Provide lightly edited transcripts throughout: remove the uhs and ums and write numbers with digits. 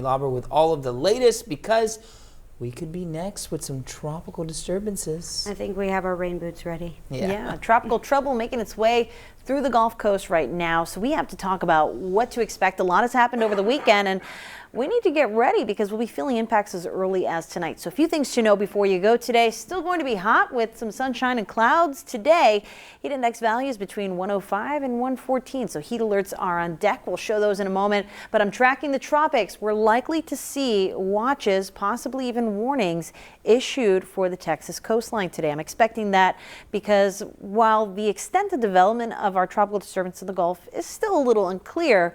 Lauber with all of the latest, because we could be next with some tropical disturbances. I think we have our rain boots ready. Yeah, tropical trouble making its way through the Gulf Coast right now. So we have to talk about what to expect. A lot has happened over the weekend, and we need to get ready because we'll be feeling impacts as early as tonight. So a few things to know before you go today. Still going to be hot with some sunshine and clouds today. Heat index values between 105 and 114. So heat alerts are on deck. We'll show those in a moment. But I'm tracking the tropics. We're likely to see watches, possibly even warnings issued for the Texas coastline today. I'm expecting that because while the extent of development of our tropical disturbance in the Gulf is still a little unclear,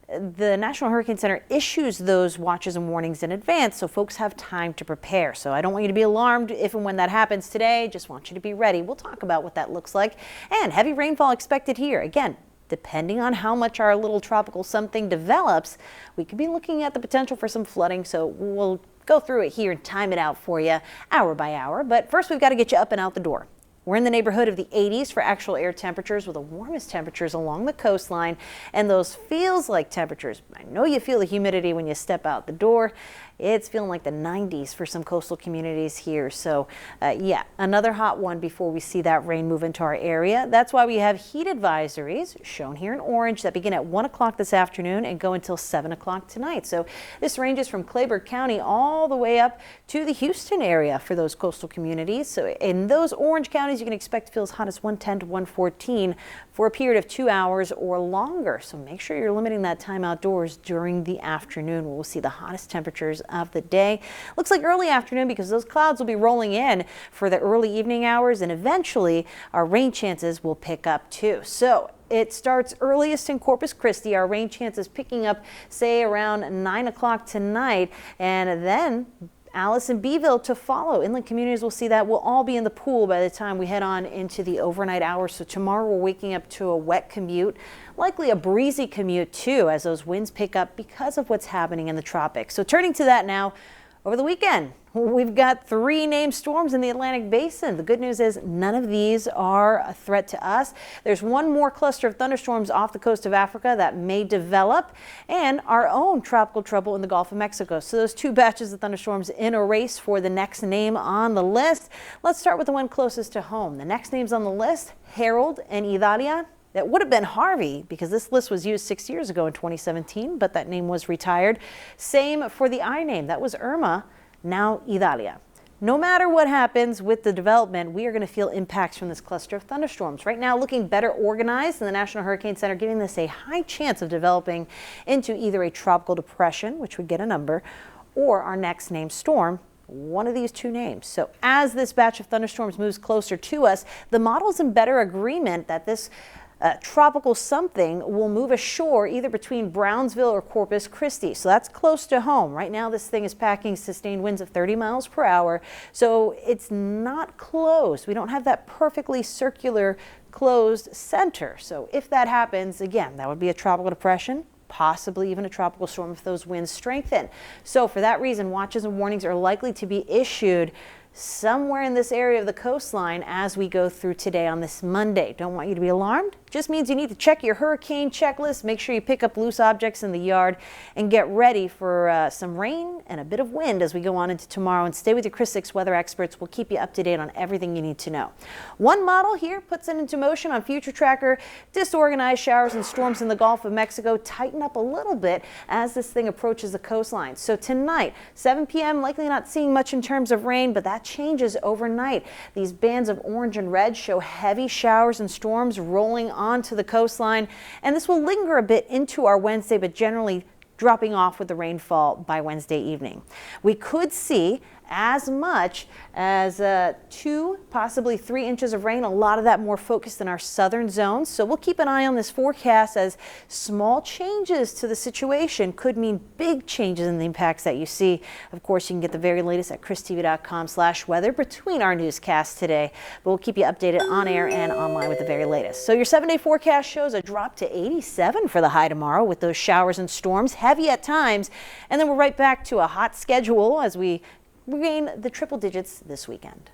the National Hurricane Center issues those watches and warnings in advance so folks have time to prepare. So I don't want you to be alarmed if and when that happens today. Just want you to be ready. We'll talk about what that looks like. And heavy rainfall expected here. Again, depending on how much our little tropical something develops, we could be looking at the potential for some flooding. So we'll go through it here and time it out for you hour by hour. But first, we've got to get you up and out the door. We're in the neighborhood of the 80s for actual air temperatures, with the warmest temperatures along the coastline, and those feels like temperatures. I know you feel the humidity when you step out the door. It's feeling like the 90s for some coastal communities here. So yeah, another hot one before we see that rain move into our area. That's why we have heat advisories shown here in orange that begin at 1 o'clock this afternoon and go until 7 o'clock tonight. So this ranges from Clayburgh County all the way up to the Houston area for those coastal communities. So in those orange counties, you can expect to feel as hot as 110 to 114 for a period of 2 hours or longer. So make sure you're limiting that time outdoors during the afternoon, where we'll see the hottest temperatures of the day. Looks like early afternoon because those clouds will be rolling in for the early evening hours, and eventually our rain chances will pick up too. So it starts earliest in Corpus Christi. Our rain chances picking up, say, around 9 o'clock tonight, and then Alice and Beeville to follow. Inland communities will see that. We'll all be in the pool by the time we head on into the overnight hours. So tomorrow we're waking up to a wet commute, likely a breezy commute too, as those winds pick up because of what's happening in the tropics. So turning to that now, over the weekend, we've got 3 named storms in the Atlantic Basin. The good news is none of these are a threat to us. There's one more cluster of thunderstorms off the coast of Africa that may develop, and our own tropical trouble in the Gulf of Mexico. So those 2 batches of thunderstorms in a race for the next name on the list. Let's start with the one closest to home. The next names on the list, Harold and Idalia. That would have been Harvey because this list was used 6 years ago in 2017, but that name was retired. Same for the I name. That was Irma, now Idalia. No matter what happens with the development, we are going to feel impacts from this cluster of thunderstorms. Right now, looking better organized in the National Hurricane Center, giving this a high chance of developing into either a tropical depression, which would get a number, or our next named storm, one of these 2 names. So as this batch of thunderstorms moves closer to us, the model's in better agreement that this tropical something will move ashore either between Brownsville or Corpus Christi. So that's close to home. Right now this thing is packing sustained winds of 30 miles per hour. So it's not closed. We don't have that perfectly circular closed center. So if that happens, again, that would be a tropical depression, possibly even a tropical storm if those winds strengthen. So for that reason, watches and warnings are likely to be issued somewhere in this area of the coastline as we go through today on this Monday. Don't want you to be alarmed. Just means you need to check your hurricane checklist, make sure you pick up loose objects in the yard, and get ready for some rain and a bit of wind as we go on into tomorrow. And stay with your Chris 6 weather experts. We'll keep you up to date on everything you need to know. One model here puts it into motion on Future Tracker. Disorganized showers and storms in the Gulf of Mexico tighten up a little bit as this thing approaches the coastline. So tonight, 7 p.m., likely not seeing much in terms of rain, but that changes overnight. These bands of orange and red show heavy showers and storms rolling onto the coastline, and this will linger a bit into our Wednesday, but generally dropping off with the rainfall by Wednesday evening. We could see as much as 2, possibly 3 inches of rain, a lot of that more focused in our southern zones. So we'll keep an eye on this forecast, as small changes to the situation could mean big changes in the impacts that you see. Of course, you can get the very latest at christv.com/weather between our newscasts today, but we'll keep you updated on air and online with the very latest. So your 7-day forecast shows a drop to 87 for the high tomorrow with those showers and storms, heavy at times, and then we're right back to a hot schedule as we regain the triple digits this weekend.